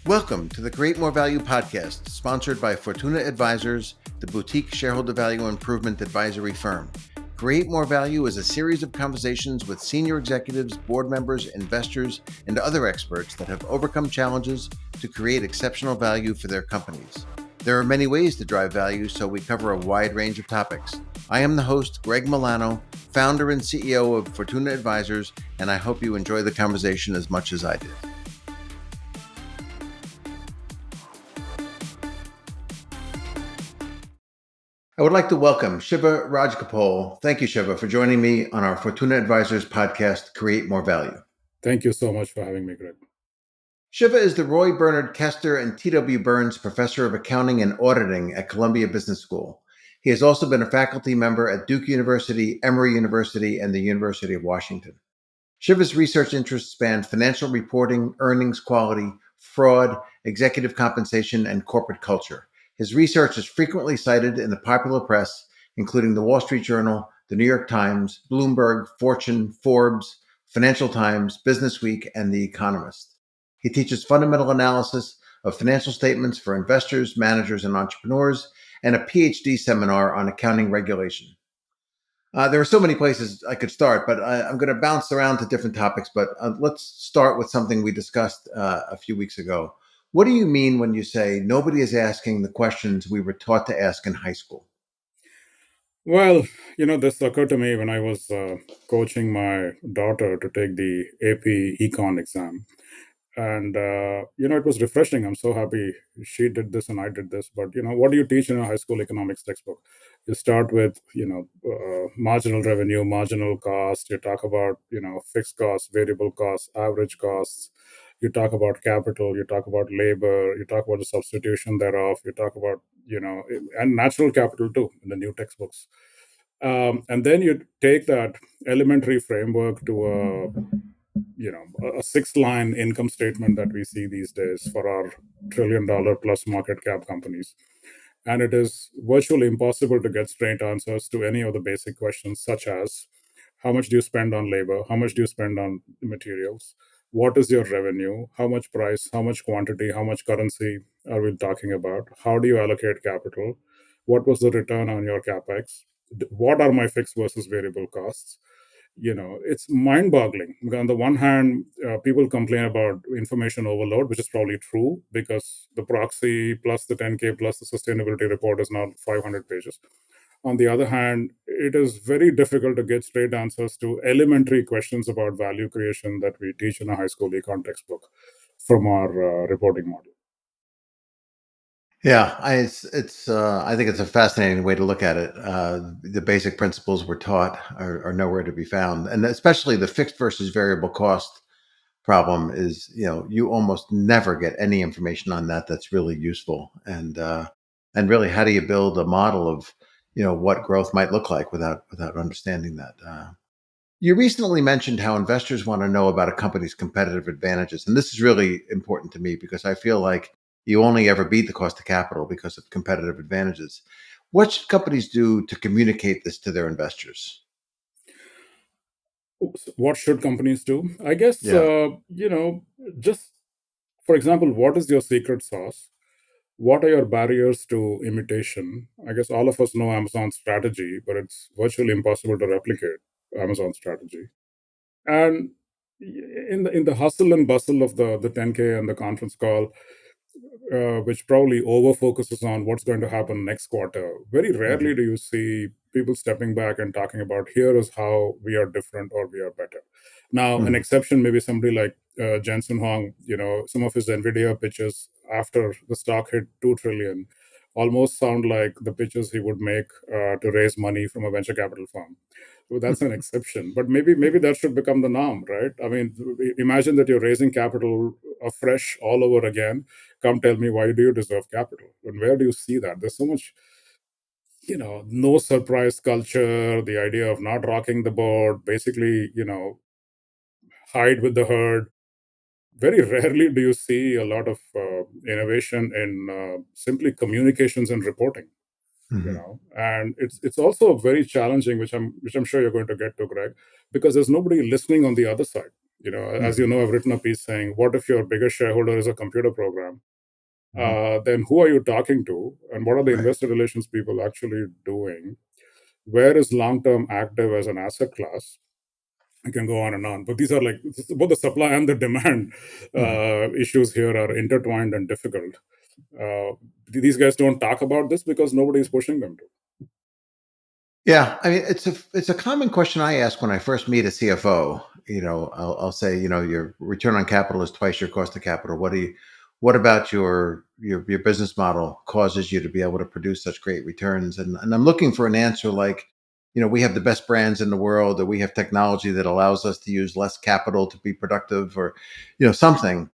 Welcome to the Create More Value podcast, sponsored by Fortuna Advisors, the boutique shareholder value improvement advisory firm. Create More Value is a series of conversations with senior executives, board members, investors, and other experts that have overcome challenges to create exceptional value for their companies. There are many ways to drive value, so we cover a wide range of topics. I am the host, Greg Milano, founder and CEO of Fortuna Advisors, and I hope you enjoy the conversation as much as I did. I would like to welcome Shiva Rajgopal. Thank you, Shiva, for joining me on our Fortuna Advisors podcast, Create More Value. Thank you so much for having me, Greg. Shiva is the Roy Bernard Kester and T.W. Burns Professor of Accounting and Auditing at Columbia Business School. He has also been a faculty member at Duke University, Emory University, and the University of Washington. Shiva's research interests span financial reporting, earnings quality, fraud, executive compensation, and corporate culture. His research is frequently cited in the popular press, including the Wall Street Journal, the New York Times, Bloomberg, Fortune, Forbes, Financial Times, Business Week, and The Economist. He teaches fundamental analysis of financial statements for investors, managers, and entrepreneurs, and a PhD seminar on accounting regulation. There are so many places I could start, but I'm going to bounce around to different topics. But let's start with something we discussed a few weeks ago. What do you mean when you say nobody is asking the questions we were taught to ask in high school? Well, this occurred to me when I was coaching my daughter to take the AP Econ exam. And, it was refreshing. I'm so happy she did this and I did this. But, what do you teach in a high school economics textbook? You start with, marginal revenue, marginal cost. You talk about, fixed costs, variable costs, average costs. You talk about capital. You talk about labor. You talk about the substitution thereof. You talk about, and natural capital too in the new textbooks. And then you take that elementary framework to a six line income statement that we see these days for our $1 trillion plus market cap companies. And it is virtually impossible to get straight answers to any of the basic questions, such as how much do you spend on labor? How much do you spend on materials? What is your revenue? How much price? How much quantity? How much currency are we talking about? How do you allocate capital? What was the return on your capex? What are my fixed versus variable costs? It's mind boggling. On the one hand, people complain about information overload, which is probably true because the proxy plus the 10K plus the sustainability report is now 500 pages. On the other hand, it is very difficult to get straight answers to elementary questions about value creation that we teach in a high school econ textbook from our reporting model. Yeah, I think it's a fascinating way to look at it. The basic principles we're taught are nowhere to be found, and especially the fixed versus variable cost problem is, you almost never get any information on that that's really useful. And really, how do you build a model of, what growth might look like without understanding that? You recently mentioned how investors want to know about a company's competitive advantages. And this is really important to me because I feel like you only ever beat the cost of capital because of competitive advantages. What should companies do to communicate this to their investors? What should companies do? I guess, Yeah. just for example, what is your secret sauce? What are your barriers to imitation? I guess all of us know Amazon's strategy, but it's virtually impossible to replicate Amazon's strategy. And in the hustle and bustle of the 10K and the conference call, which probably over focuses on what's going to happen next quarter, very Hmm. rarely do you see people stepping back and talking about here is how we are different or we are better. Now, an Hmm. exception may be somebody like Jensen Huang. Some of his Nvidia pitches after the stock hit 2 trillion almost sound like the pitches he would make to raise money from a venture capital firm. So that's an exception, but maybe that should become the norm, right? I mean, imagine that you're raising capital afresh all over again. Come tell me, why do you deserve capital? And where do you see that? There's so much, no surprise culture, the idea of not rocking the boat, basically, hide with the herd. Very rarely do you see a lot of innovation in simply communications and reporting. Hmm. And it's also very challenging, which I'm sure you're going to get to, Greg, because there's nobody listening on the other side. As you know, I've written a piece saying, what if your biggest shareholder is a computer program? Mhm. Then who are you talking to, and what are the Right. investor relations people actually doing? Where is long-term active as an asset class? I can go on and on, but these are like both the supply and the demand Mhm. issues here are intertwined and difficult. Uh, these guys don't talk about this because nobody is pushing them to. Yeah, I mean, it's a common question I ask when I first meet a CFO. I'll say, your return on capital is twice your cost of capital. What about your business model causes you to be able to produce such great returns? And I'm looking for an answer like, we have the best brands in the world, or we have technology that allows us to use less capital to be productive, or, something.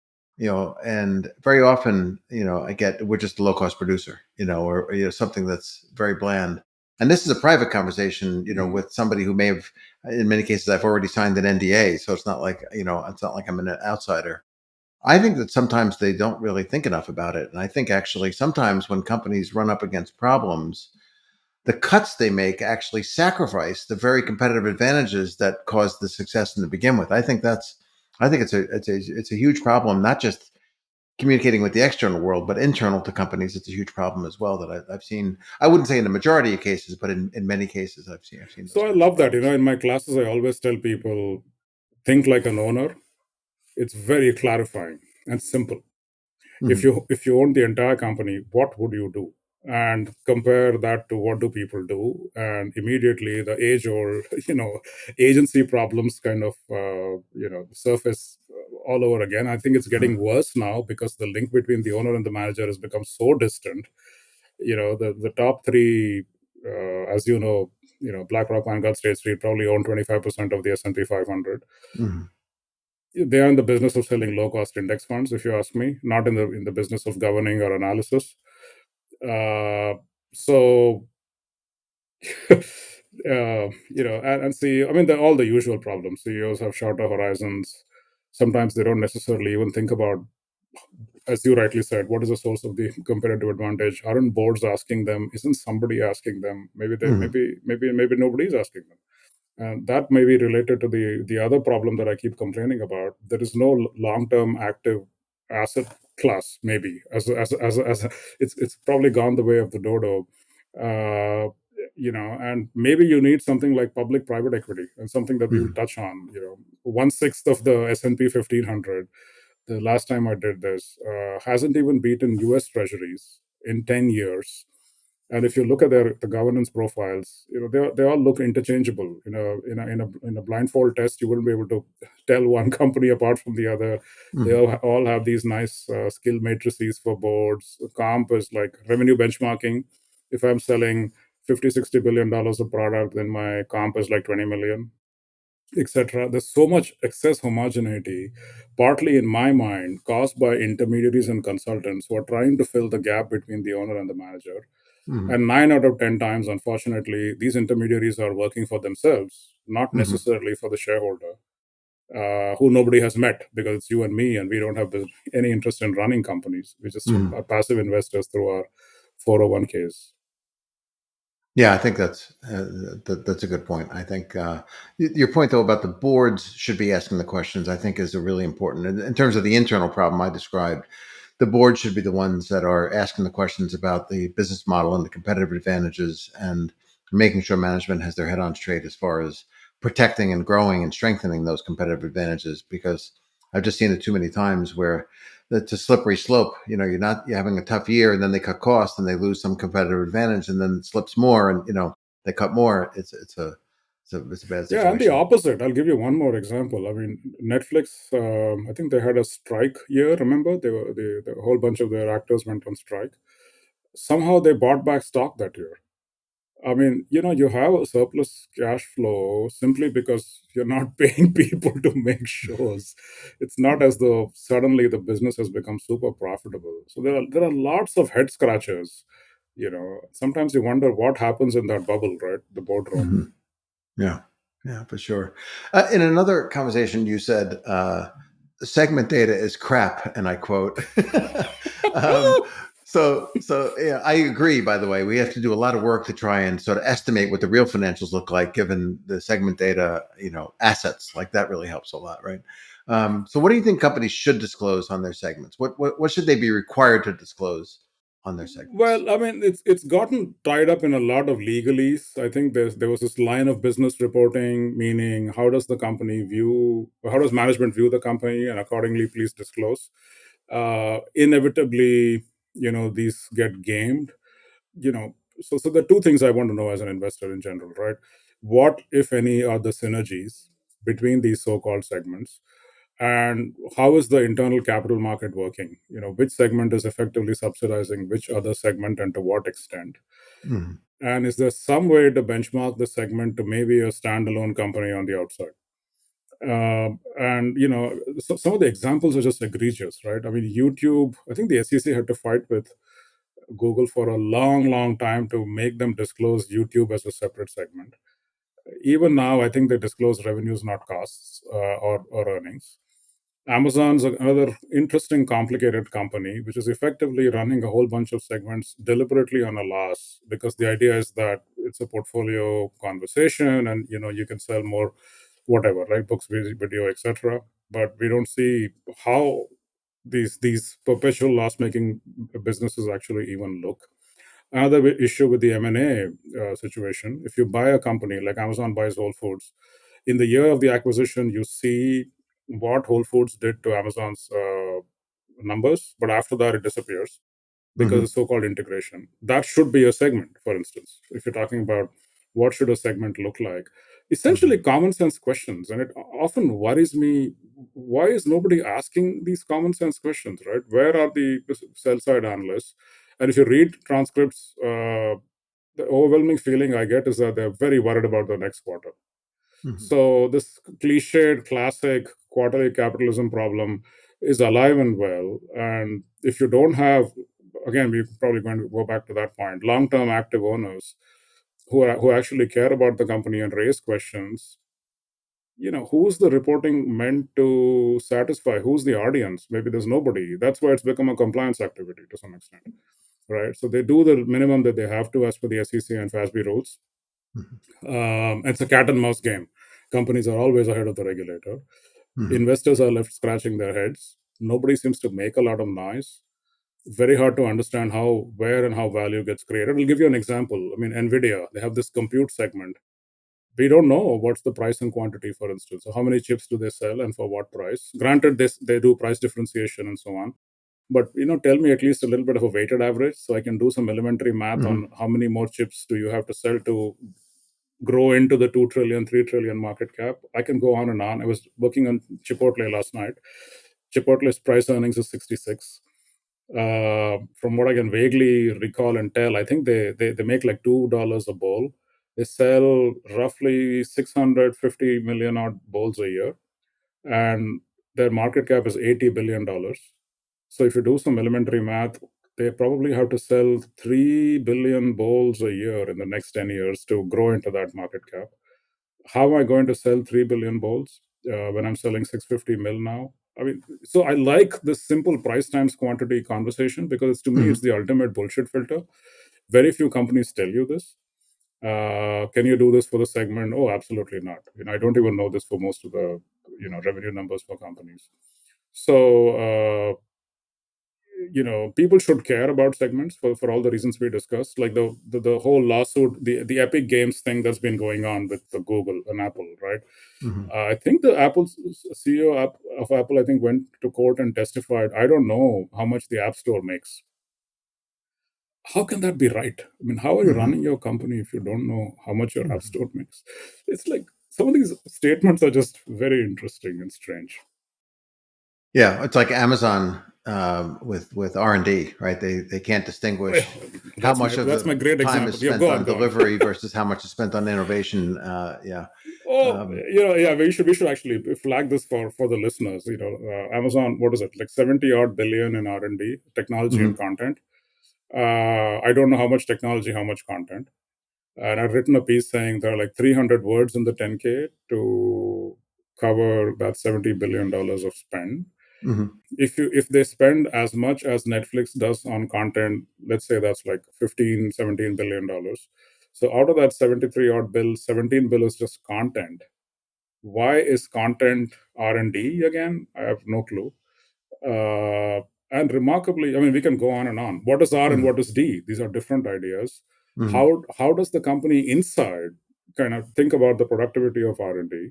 And very often, I get we're just a low cost producer, or something that's very bland. And this is a private conversation, Mhm. with somebody who may have, in many cases, I've already signed an NDA. So it's not like I'm an outsider. I think that sometimes they don't really think enough about it. And I think actually sometimes when companies run up against problems, the cuts they make actually sacrifice the very competitive advantages that caused the success in to begin with. I think it's a huge problem, not just communicating with the external world, but internal to companies, it's a huge problem as well that I've seen. I wouldn't say in the majority of cases, but in many cases, I've seen those So I kinds of love that. problems. In my classes, I always tell people, think like an owner. It's very clarifying and simple. If Hmm. you own the entire company, what would you do? And compare that to what do people do, and immediately the age old agency problems kind of surface all over again. I think it's getting worse now because the link between the owner and the manager has become so distant. The top three, as BlackRock, Vanguard, State Street probably own 25% of the S&P 500. Hmm. They are in the business of selling low cost index funds, if you ask me, not in the business of governing or analysis. uh, so and see, I mean, they're all the usual problems. CEOs have shorter horizons. Sometimes they don't necessarily even think about, as you rightly said, what is the source of the competitive advantage? Aren't boards asking them? Isn't somebody asking them? Hmm. Maybe nobody's asking them. And that may be related to the other problem that I keep complaining about. There is no long-term active asset class, maybe, as it's probably gone the way of the dodo. uh, and maybe you need something like public private equity, and something that we will Hmm. touch on. 1/6 of the S&P 1500, the last time I did this, hasn't even beaten US treasuries in 10 years. And if you look at the governance profiles, they all look interchangeable. In a blindfold test, you wouldn't be able to tell one company apart from the other. They Hmm. all have these nice skill matrices for boards. Comp is like revenue benchmarking. If I'm selling 50-60 billion dollars of product, then my comp is like 20 million, etc. There's so much excess homogeneity, partly in my mind, caused by intermediaries and consultants who are trying to fill the gap between the owner and the manager. Hmm. And 9 out of 10 times, unfortunately, these intermediaries are working for themselves, not Hmm. necessarily for the shareholder, who nobody has met, because it's you and me, and we don't have any interest in running companies. We just Hmm. are passive investors through our 401ks. Yeah, I think that's a good point. I think your point though about the boards should be asking the questions, I think, is a really important in terms of the internal problem I described. The board should be the ones that are asking the questions about the business model and the competitive advantages, and making sure management has their head on straight as far as protecting and growing and strengthening those competitive advantages. Because I've just seen it too many times where it's a slippery slope. You're having a tough year, and then they cut costs and they lose some competitive advantage, and then it slips more, and they cut more. It's a bad Yeah, and the situation. opposite. I'll give you one more example. I mean, Netflix. I think they had a strike year. Remember, the whole bunch of their actors went on strike. Somehow they bought back stock that year. I mean, you have a surplus cash flow simply because you're not paying people to make shows. It's not as though suddenly the business has become super profitable. So there are lots of head scratchers. Sometimes you wonder what happens in that bubble, right? The boardroom. Hmm. Yeah, yeah, for sure. In another conversation, you said segment data is crap, and I quote. um, so yeah, I agree. By the way, we have to do a lot of work to try and sort of estimate what the real financials look like, given the segment data, assets. Like that really helps a lot, right? So, what do you think companies should disclose on their segments? What should they be required to disclose on their segments? Well, I mean, it's gotten tied up in a lot of legalese. I think there was this line of business reporting, meaning how does management view the company, and accordingly, please disclose. Inevitably, these get gamed. You know, so the two things I want to know as an investor in general, right? What, if any, are the synergies between these so-called segments? And how is the internal capital market working? Which segment is effectively subsidizing which other segment and to what extent? Mhm. And is there some way to benchmark the segment to maybe a standalone company on the outside? And so some of the examples are just egregious, right? I mean, YouTube, I think the SEC had to fight with Google for a long, long time to make them disclose YouTube as a separate segment. Even now, I think they disclose revenues, not costs, or earnings. Amazon's another interesting, complicated company, which is effectively running a whole bunch of segments deliberately on a loss, because the idea is that it's a portfolio conversation, and you can sell more, whatever, right? Books, video, etc. But we don't see how these perpetual loss making businesses actually even look. Another issue with the M&A situation, if you buy a company like Amazon buys Whole Foods, in the year of the acquisition, you see what Whole Foods did to Amazon's numbers, but after that, it disappears because Mhm. of so-called integration. That should be a segment, for instance. If you're talking about what should a segment look like, essentially Mhm. common sense questions, and it often worries me. Why is nobody asking these common sense questions, right? Where are the sell side analysts? And if you read transcripts, the overwhelming feeling I get is that they're very worried about the next quarter. Mhm. So this cliched classic quarterly capitalism problem is alive and well. And if you don't have, again, we're probably going to go back to that point, long-term active owners who actually care about the company and raise questions, who's the reporting meant to satisfy? Who's the audience? Maybe there's nobody. That's why it's become a compliance activity to some extent, right? So they do the minimum that they have to as per the SEC and FASB rules. Mhm. It's a cat and mouse game. Companies are always ahead of the regulator. Mhm. Investors are left scratching their heads. Nobody seems to make a lot of noise. Very hard to understand where and how value gets created. I'll give you an example. I mean, Nvidia, they have this compute segment. We don't know what's the price and quantity, for instance. So how many chips do they sell and for what price? Granted, this they do price differentiation and so on. But tell me at least a little bit of a weighted average so I can do some elementary math on Mhm. how many more chips do you have to sell to grow into the 2 trillion, 3 trillion market cap. I can go on and on. I was working on Chipotle last night. Chipotle's price earnings is 66. From what I can vaguely recall and tell, I think they make like $2 a bowl. They sell roughly 650 million odd bowls a year, and their market cap is $80 billion. So if you do some elementary math, they probably have to sell 3 billion bowls a year in the next 10 years to grow into that market cap. How am I going to sell 3 billion bowls when I'm selling 650 mil now? I mean, so I like this simple price times quantity conversation because to me, it's Mhm. the ultimate bullshit filter. Very few companies tell you this. Can you do this for the segment? Oh, absolutely not. I don't even know this for most of the revenue numbers for companies. So people should care about segments for all the reasons we discussed, like the whole lawsuit, the Epic Games thing that's been going on with the Google and Apple, right? Mhm. I think the Apple CEO of Apple, I think, went to court and testified. I don't know how much the App Store makes. How can that be right? I mean, how are you Mhm. running your company if you don't know how much your App Mhm. Store makes? It's like some of these statements are just very interesting and strange. Yeah, it's like Amazon with R&D, right? They can't Well, distinguish how that's much my of that's the my great time is example. Yeah, spent go on, on go on. delivery versus how much is spent on innovation. Yeah. Oh, Um, yeah, we should actually flag this for the listeners. Amazon, what is it, like 70 odd billion in R&D, technology and mhm. content. I don't know how much technology, how much content. And I've written a piece saying there are like 300 words in the 10K to cover that $70 billion of spend. Mhm. If they spend as much as Netflix does on content, let's say that's like 15-17 billion dollars. So out of that 73 odd bill, 17 bill is just content. Why is content R&D again? I have no clue. And remarkably, I mean, we can go on and on. What is R and Mhm. what is D? These are different ideas. Mhm. How does the company inside kind of think about the productivity of R&D?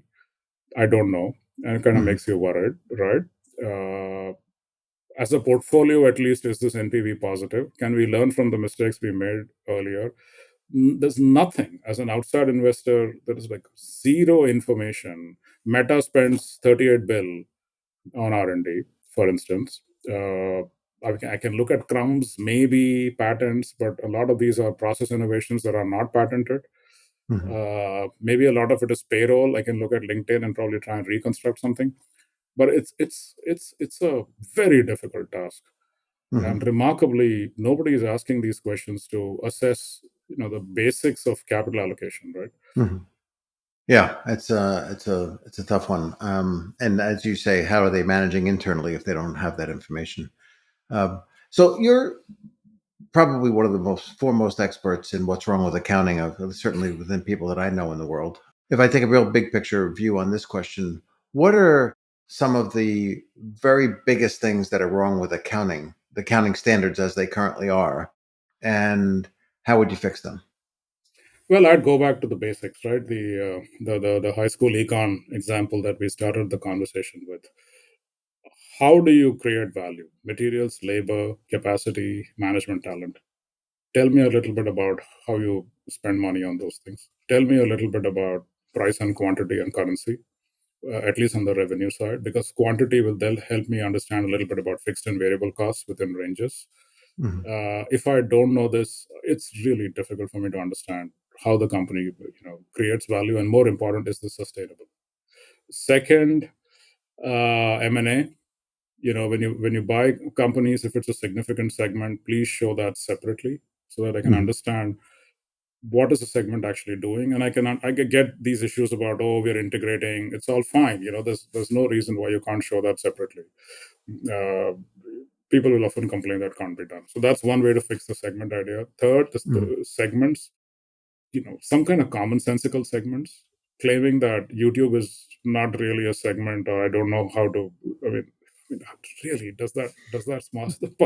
I don't know, and it kind of Mhm. makes you worried, right? Uh, as a portfolio, at least, is this NPV positive? Can we learn from the mistakes we made earlier? There's nothing. As an outside investor, there is like zero information. Meta spends 38 bill on R&D, for instance. I can look at crumbs, maybe patents, but a lot of these are process innovations that are not patented. Mhm. Maybe a lot of it is payroll. I can look at LinkedIn and probably try and reconstruct something, but it's a very difficult task. And Mhm. remarkably, nobody is asking these questions to assess, the basics of capital allocation, right? Mhm. Yeah, it's a tough one. And as you say, how are they managing internally if they don't have that information? So you're probably one of the most foremost experts in what's wrong with accounting, certainly within people that I know in the world. If I take a real big picture view on this question, what are some of the very biggest things that are wrong with accounting, the accounting standards as they currently are, and how would you fix them? Well, I'd go back to the basics, right? The high school econ example that we started the conversation with. How do you create value? Materials, labor, capacity, management talent. Tell me a little bit about how you spend money on those things. Tell me a little bit about price and quantity and currency, at least on the revenue side, because quantity will then help me understand a little bit about fixed and variable costs within ranges. Mhm. If I don't know this, it's really difficult for me to understand how the company creates value, and more important, is this sustainable? Second, M&A. When you buy companies, if it's a significant segment, please show that separately so that I can Mhm. understand what is the segment actually doing, and I can get these issues about, oh, we're integrating, it's all fine. There's no reason why you can't show that separately. uh, People will often complain that can't be done, so that's one way to fix the segment idea. Third, Mhm. the segments, some kind of commonsensical segments. Claiming that YouTube is not really a segment, or I don't know how to, I mean, really, does that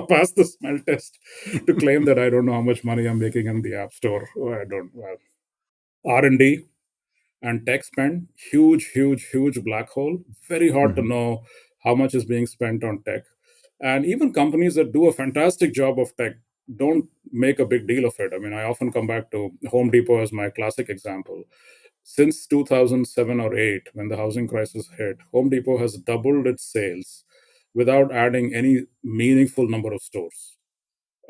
pass the smell test to claim that I don't know how much money I'm making in the app store? Oh, I don't. Well, R&D and tech spend, huge black hole. Very hard to Mhm. know how much is being spent on tech. And even companies that do a fantastic job of tech don't make a big deal of it. I mean, I often come back to Home Depot as my classic example. Since 2007 or 8, when the housing crisis hit, Home Depot has doubled its sales without adding any meaningful number of stores.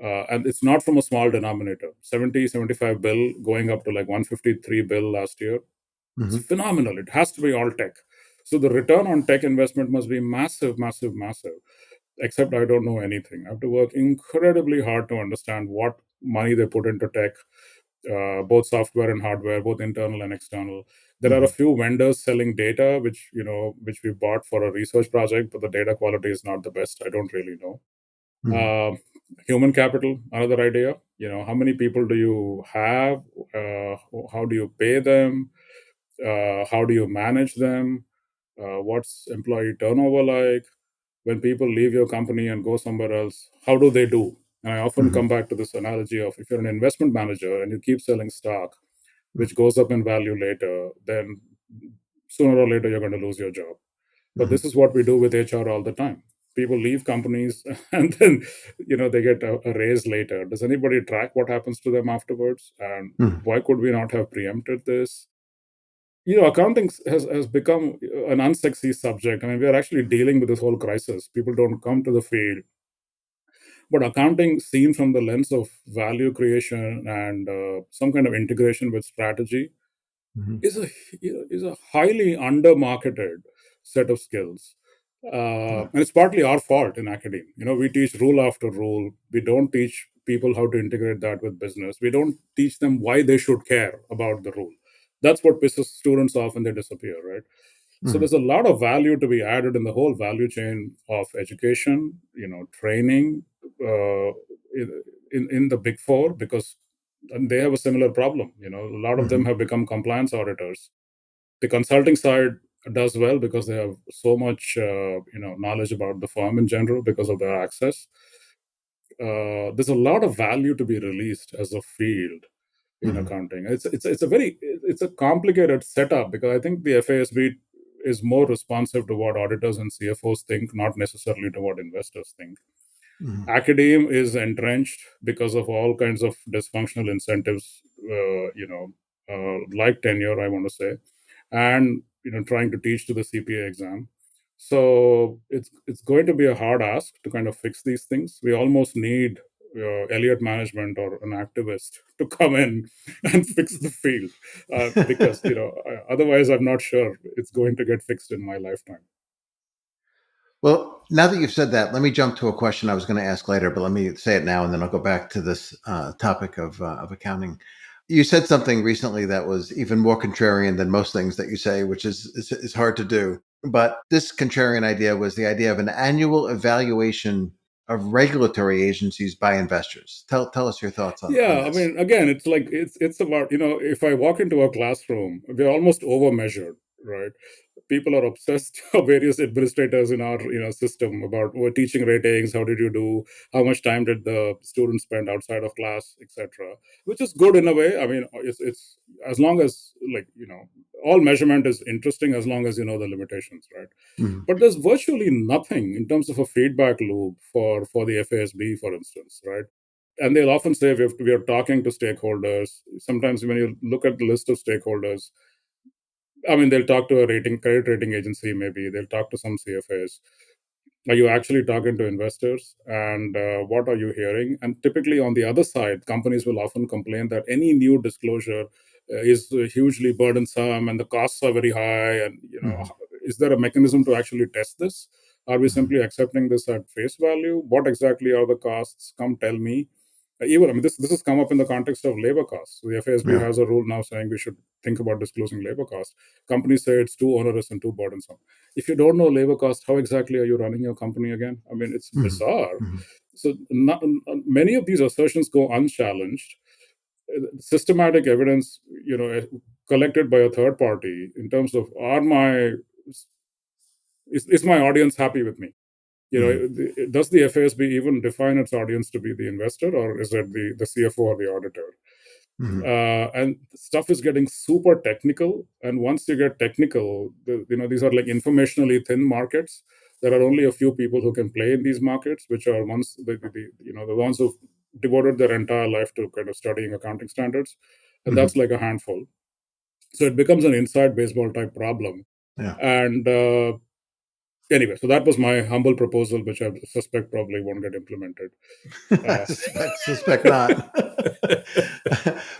And it's not from a small denominator. 75 bill going up to like 153 bill last year. It's Mhm. phenomenal. It has to be all tech. So the return on tech investment must be massive. Except I don't know anything. I have to work incredibly hard to understand what money they put into tech, both software and hardware, both internal and external. There are a Mhm. few vendors selling data, which we bought for a research project, but the data quality is not the best. I don't really know. Mhm. Uh, Human capital, another idea. How many people do you have? Uh, how do you pay them? How do you manage them? What's employee turnover like? When people leave your company and go somewhere else, how do they do? And I often Mhm. come back to this analogy of, if you're an investment manager and you keep selling stock, Mhm. which goes up in value later, then sooner or later you're going to lose your job. But Mhm. this is what we do with HR all the time. People leave companies and then they get a raise later. Does anybody track what happens to them afterwards? And Mhm. why could we not have preempted this? Accounting has become an unsexy subject. I mean, we are actually dealing with this whole crisis. People don't come to the field, but accounting seen from the lens of value creation and some kind of integration with strategy Mhm. is a highly under-marketed set of skills. Yeah. And it's partly our fault in academia. We teach rule after rule. We don't teach people how to integrate that with business. We don't teach them why they should care about the rule. That's what pisses students off when they disappear, right? So Mhm. there's a lot of value to be added in the whole value chain of education, training, in the big four, because and they have a similar problem. A lot of them Mhm. have become compliance auditors. The consulting side does well because they have so much knowledge about the firm in general because of their access. There's a lot of value to be released as a field in Mhm. accounting. It's a complicated setup because I think the FASB is more responsive to what auditors and CFOs think, not necessarily to what investors think. Mhm. Academe is entrenched because of all kinds of dysfunctional incentives, like tenure, I want to say, and trying to teach to the CPA exam. So it's going to be a hard ask to kind of fix these things. We almost need Elliott management or an activist to come in and fix the field, because otherwise I'm not sure it's going to get fixed in my lifetime. Well, now that you've said that, let me jump to a question I was going to ask later, but let me say it now, and then I'll go back to this topic of accounting. You said something recently that was even more contrarian than most things that you say, which is hard to do. But this contrarian idea was the idea of an annual evaluation of regulatory agencies by investors. Tell us your thoughts on Yeah, I this. mean, again, it's about if I walk into a classroom, we're almost over measured, right? People are obsessed, various administrators in our system, about teaching ratings. How did you do? How much time did the students spend outside of class, etc., which is good in a way. I mean, it's as long as, like, all measurement is interesting as long as you know the limitations, right? Mhm. But there's virtually nothing in terms of a feedback loop for the FASB, for instance, right? And they'll often say we are talking to stakeholders. Sometimes when you look at the list of stakeholders, I mean, they'll talk to a credit rating agency, maybe they'll talk to some CFAs. Are you actually talking to investors? And what are you hearing? And typically, on the other side, companies will often complain that any new disclosure is hugely burdensome and the costs are very high. And Mhm. is there a mechanism to actually test this? Are we Mhm. simply accepting this at face value? What exactly are the costs? Come tell me. Even, I mean, this has come up in the context of labor costs. The FASB Yeah. has a rule now saying we should think about disclosing labor costs. Companies say it's too onerous and too burdensome. If you don't know labor cost, how exactly are you running your company again? I mean, it's Mhm. bizarre. Mhm. So many of these assertions go unchallenged. Systematic evidence, collected by a third party in terms of, is my audience happy with me? Mhm. Does the FASB even define its audience to be the investor, or is it the CFO or the auditor? Mhm. And stuff is getting super technical. And once you get technical, these are like informationally thin markets. There are only a few people who can play in these markets, which are ones the ones who've devoted their entire life to kind of studying accounting standards, and Mhm. that's like a handful. So it becomes an inside baseball type problem. Yeah. And anyway, so that was my humble proposal, which I suspect probably won't get implemented. I Uh, suspect not.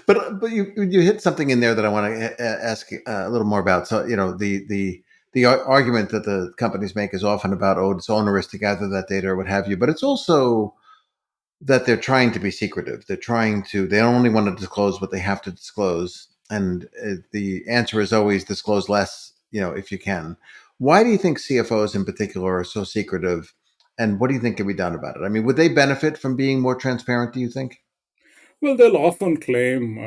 But you hit something in there that I want to ask a little more about. So the argument that the companies make is often about, oh, it's onerous to gather that data or what have you, but it's also that they're trying to be secretive. They don't only want to disclose what they have to disclose, and the answer is always disclose less, if you can. Why do you think CFOs in particular are so secretive, and what do you think can be done about it? I mean, would they benefit from being more transparent, do you think? Well, they'll often claim,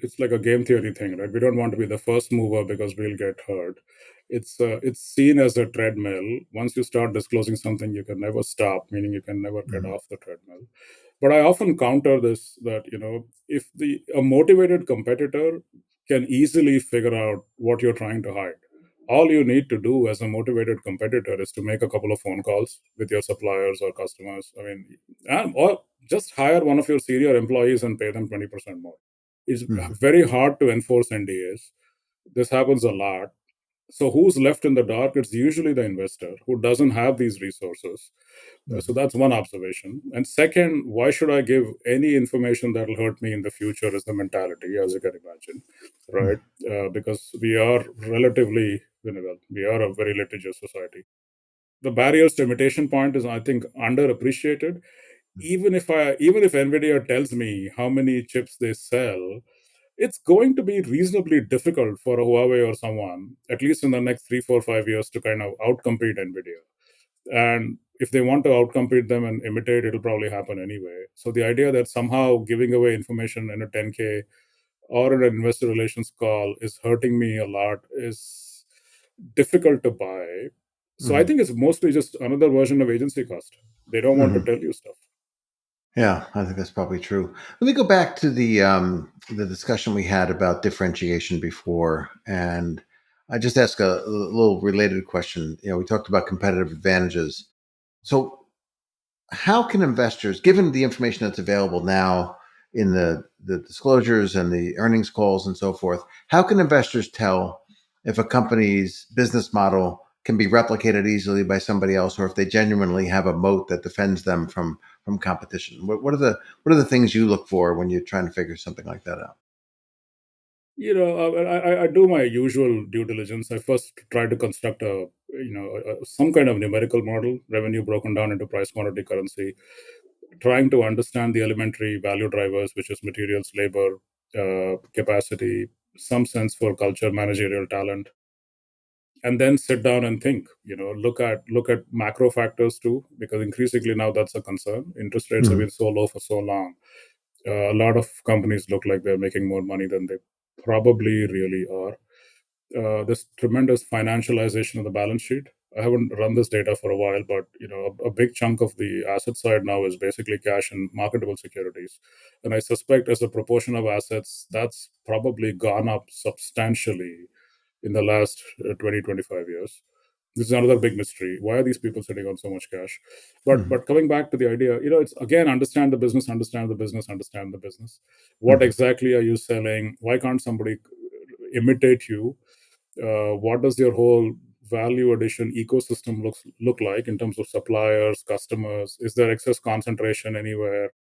it's like a game theory thing, right? We don't want to be the first mover because we'll get hurt. It's seen as a treadmill. Once you start disclosing something, you can never stop, meaning you can never get Mhm. off the treadmill. But I often counter this, that if the a motivated competitor can easily figure out what you're trying to hide. All you need to do as a motivated competitor is to make a couple of phone calls with your suppliers or customers. I mean, or just hire one of your senior employees and pay them 20% more. It's Mhm. very hard to enforce NDAs. This happens a lot. So who's left in the dark? It's usually the investor who doesn't have these resources. So Mhm. that's one observation. And second, why should I give any information that will hurt me in the future? Is the mentality, as you can imagine, right? Because we are relatively, well, we are a very litigious society. The barriers to imitation point is, I think, underappreciated. Even if Nvidia tells me how many chips they sell, it's going to be reasonably difficult for a Huawei or someone, at least in the next 3 4 5 years, to kind of outcompete Nvidia. And if they want to outcompete them and imitate, it'll probably happen anyway. So the idea that somehow giving away information in a 10K or in an investor relations call is hurting me a lot is, difficult to buy. So I Hmm. think it's mostly just another version of agency cost. They don't want to Hmm. tell you stuff. Yeah, I think that's probably true. Let me go back to the discussion we had about differentiation before, and I just ask a little related question. We talked about competitive advantages. So, how can investors, given the information that's available now in the disclosures and the earnings calls and so forth, how can investors tell if a company's business model can be replicated easily by somebody else, or if they genuinely have a moat that defends them from competition? What are the things you look for when you're trying to figure something like that out? I do my usual due diligence. I first try to construct some kind of numerical model, revenue broken down into price, quantity, currency, trying to understand the elementary value drivers, which is materials, labor, capacity, some sense for culture, managerial talent, and then sit down and think. Look at macro factors too, because increasingly now that's a concern. Interest rates have Hmm. been so low for so long. A lot of companies look like they're making more money than they probably really are. This tremendous financialization of the balance sheet. I haven't run this data for a while, but a big chunk of the asset side now is basically cash and marketable securities, and I suspect as a proportion of assets, that's probably gone up substantially in the last 20, 25 years. This is another big mystery. Why are these people sitting on so much cash? But Hmm. coming back to the idea, it's again understand the business, understand the business, understand the business. What Hmm. exactly are you selling? Why can't somebody imitate you? What does your whole value addition ecosystem look like in terms of suppliers, customers? Is there excess concentration anywhere?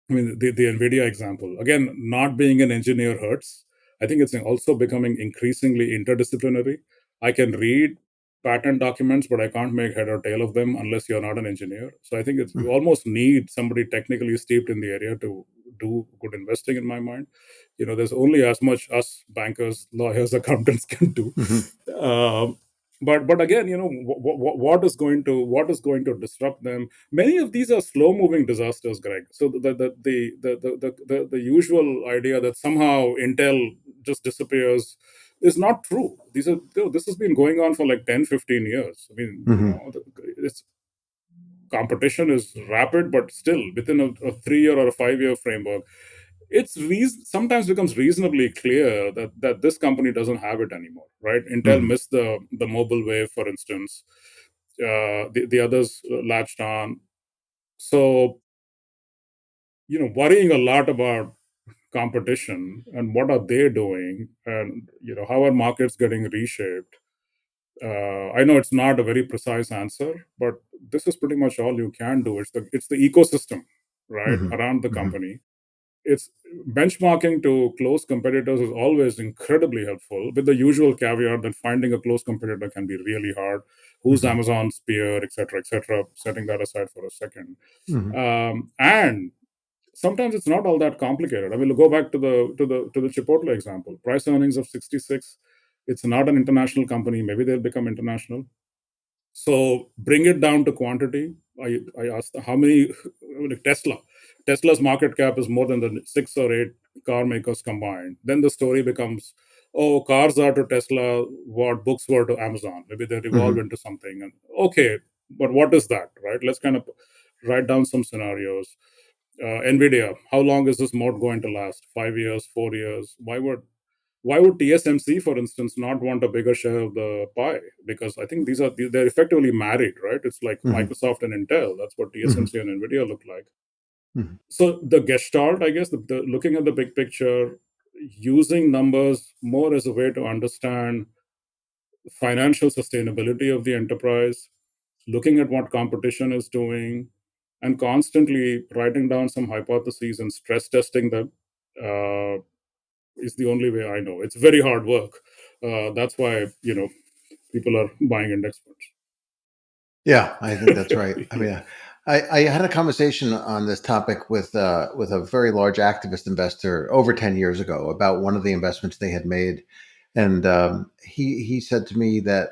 I mean, the NVIDIA example, again, not being an engineer hurts. I think it's also becoming increasingly interdisciplinary. I can read patent documents, but I can't make head or tail of them unless you're not an engineer. So I think you almost need somebody technically steeped in the area to do good investing, in my mind. There's only as much us bankers, lawyers, accountants can do. Hmm. Um, but again, what is going to disrupt them? Many of these are slow moving disasters, Greg. So the usual idea that somehow Intel just disappears is not true. This has been going on for like 10, 15 years. I mean, Hmm. it's competition is rapid, but still within a 3 year or a 5 year framework, sometimes becomes reasonably clear that this company doesn't have it anymore, right? Intel Hmm. missed the mobile wave, for instance. The others latched on. So, worrying a lot about competition and what are they doing, and how are markets getting reshaped. I know it's not a very precise answer, but this is pretty much all you can do. It's the ecosystem, right, Hmm. around the Hmm. company. It's benchmarking to close competitors is always incredibly helpful, with the usual caveat that finding a close competitor can be really hard. Who's Hmm. Amazon's peer, et cetera, et cetera. Setting that aside for a second, Hmm. and sometimes it's not all that complicated. I mean, go back to the Chipotle example. Price earnings of 66. It's not an international company. Maybe they'll become international. So bring it down to quantity. I asked how many. Like Tesla's market cap is more than the 6 or 8 car makers combined. Then the story becomes, oh, cars are to Tesla what books were to Amazon. Maybe they evolve Hmm. into something. And okay, but what is that, right? Let's kind of write down some scenarios. Nvidia, how long is this mode going to last? 5 years, 4 years? Why would TSMC, for instance, not want a bigger share of the pie? Because I think they're effectively married, right? It's like Hmm. Microsoft and Intel. That's what Hmm. TSMC and Nvidia look like. Hmm. So the gestalt, I guess, the looking at the big picture, using numbers more as a way to understand financial sustainability of the enterprise, looking at what competition is doing, and constantly writing down some hypotheses and stress testing them. Uh, is the only way I know. It's very hard work. That's why people are buying index Yeah, I think that's funds. right. I mean, I had a conversation on this topic with a very large activist investor over 10 years ago about one of the investments they had made, and he said to me that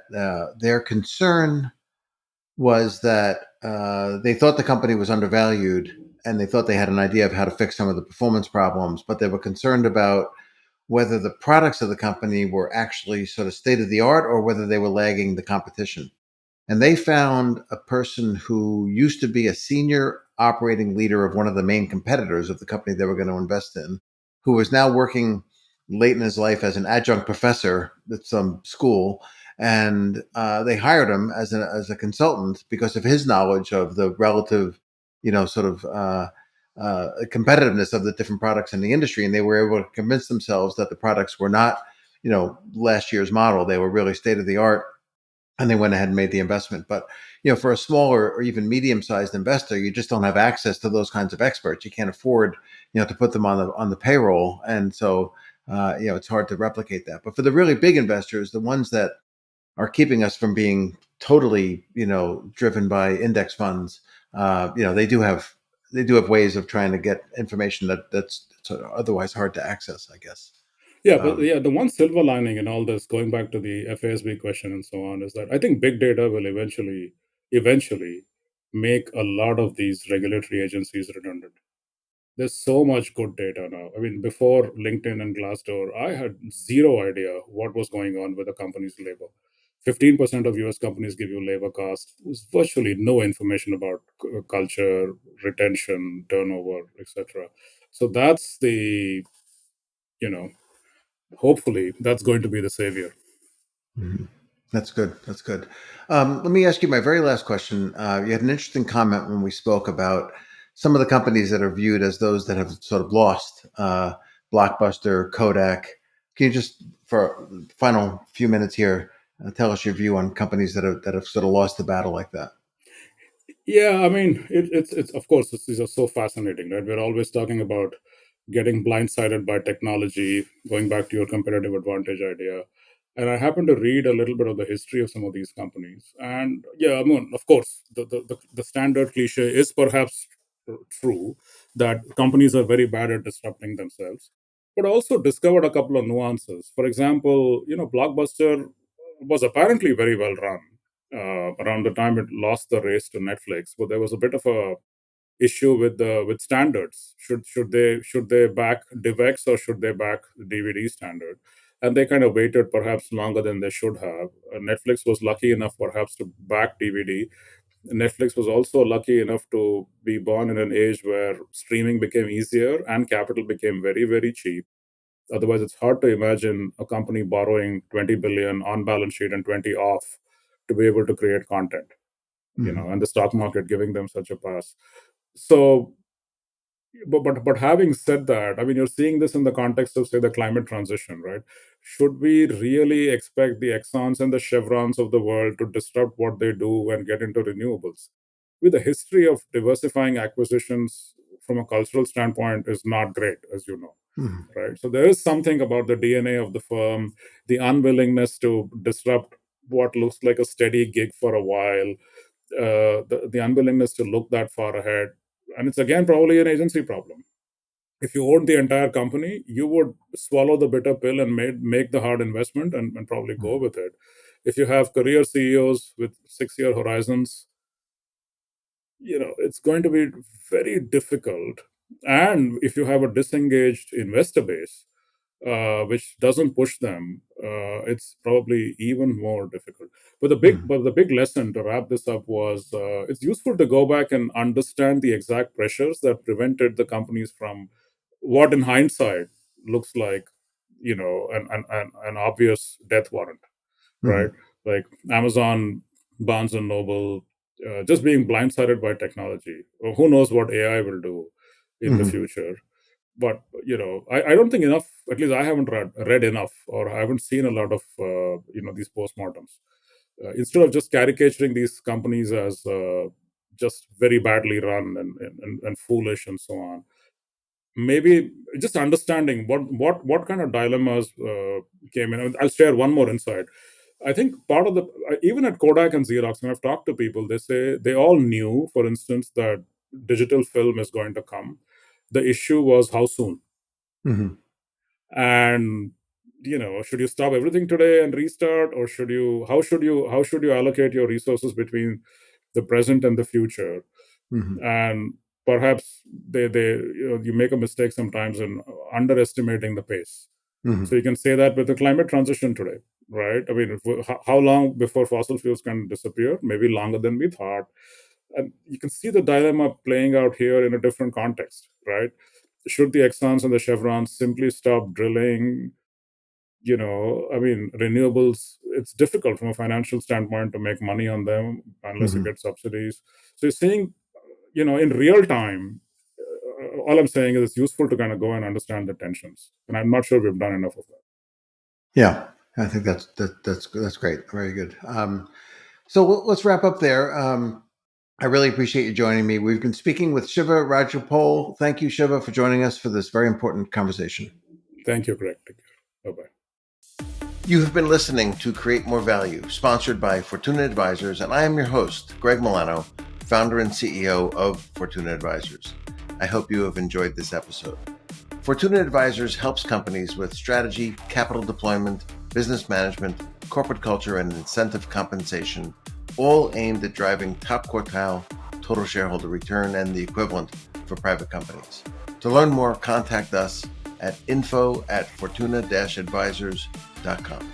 their concern was that they thought the company was undervalued and they thought they had an idea of how to fix some of the performance problems, but they were concerned about whether the products of the company were actually sort of state of the art or whether they were lagging the competition. And they found a person who used to be a senior operating leader of one of the main competitors of the company they were going to invest in, who was now working late in his life as an adjunct professor at some school. And they hired him as a consultant because of his knowledge of the relative, sort of competitiveness of the different products in the industry. And they were able to convince themselves that the products were not, last year's model. They were really state of the art, and they went ahead and made the investment. But for a smaller or even medium-sized investor, you just don't have access to those kinds of experts. You can't afford, to put them on the payroll, and so it's hard to replicate that. But for the really big investors, the ones that are keeping us from being totally, driven by index funds, they do have ways of trying to get information that's sort of otherwise hard to access, I guess. Yeah, but Um, yeah, the one silver lining in all this, going back to the FASB question and so on, is that I think big data will eventually make a lot of these regulatory agencies redundant. There's so much good data now. I mean, before LinkedIn and Glassdoor, I had zero idea what was going on with a company's labor. 15% of US companies give you labor cost. There's virtually no information about culture, retention, turnover, etc. So that's you know, hopefully that's going to be the savior. Mhm. That's good. That's good. Let me ask you my very last question. You had an interesting comment when we spoke about some of the companies that are viewed as those that have sort of lost, Blockbuster, Kodak. Can you just, for final few minutes here, tell us your view on companies that have sort of lost the battle like that? Yeah, I mean, it's of course these are so fascinating, right? We're always talking about getting blindsided by technology, going back to your competitive advantage idea. And I happen to read a little bit of the history of some of these companies. And yeah, I mean, of course, the standard cliche is perhaps true that companies are very bad at disrupting themselves, but also discovered a couple of nuances. For example, Blockbuster was apparently very well run around the time it lost the race to Netflix, but there was a bit of a issue with standards. Should they back DivX or should they back the DVD standard? And they kind of waited perhaps longer than they should have. Netflix was lucky enough perhaps to back DVD. Netflix was also lucky enough to be born in an age where streaming became easier and capital became very, very cheap. Otherwise, it's hard to imagine a company borrowing 20 billion on balance sheet and 20 off to be able to create content, Hmm. and the stock market giving them such a pass. So, but having said that, I mean, you're seeing this in the context of, say, the climate transition, right? Should we really expect the Exxons and the Chevrons of the world to disrupt what they do and get into renewables? With a history of diversifying acquisitions from a cultural standpoint is not great, as you know, Hmm. right? So there is something about the DNA of the firm, the unwillingness to disrupt what looks like a steady gig for a while, the unwillingness to look that far ahead. And it's again probably an agency problem. If you owned the entire company, you would swallow the bitter pill and make the hard investment and probably go with it. If you have career CEOs with 6 year horizons, it's going to be very difficult. And if you have a disengaged investor base, which doesn't push them, it's probably even more difficult. But the big lesson to wrap this up was it's useful to go back and understand the exact pressures that prevented the companies from what, in hindsight, looks like an obvious death warrant, right? Hmm. Like Amazon, Barnes and Noble, just being blindsided by technology. Who knows what AI will do in the Hmm. future? But I don't think enough. At least I haven't read enough, or I haven't seen a lot of these postmortems. Instead of just caricaturing these companies as just very badly run and foolish and so on, maybe just understanding what kind of dilemmas came in. I'll share one more insight. I think part of the even at Kodak and Xerox, when I've talked to people, they say they all knew, for instance, that digital film is going to come. The issue was how soon. Hmm. And should you stop everything today and restart, or how should you allocate your resources between the present and the future? Hmm. And perhaps you make a mistake sometimes in underestimating the pace. So you can say that with the climate transition today, right? I mean, how long before fossil fuels can disappear? Maybe longer than we thought. And you can see the dilemma playing out here in a different context, right? Should the Exxons and the Chevrons simply stop drilling? I mean, renewables, it's difficult from a financial standpoint to make money on them unless you get subsidies. So you're seeing, in real time, all I'm saying is it's useful to kind of go and understand the tensions. And I'm not sure we've done enough of that. Yeah, I think that's great. Very good. So let's wrap up there. I really appreciate you joining me. We've been speaking with Shiva Rajgopal. Thank you, Shiva, for joining us for this very important conversation. Thank you, Greg. Take care. Bye-bye. You have been listening to Create More Value, sponsored by Fortuna Advisors, and I am your host, Greg Milano, founder and CEO of Fortuna Advisors. I hope you have enjoyed this episode. Fortuna Advisors helps companies with strategy, capital deployment, business management, corporate culture, and incentive compensation, all aimed at driving top quartile total shareholder return and the equivalent for private companies. To learn more, contact us at info@fortuna-advisors.com.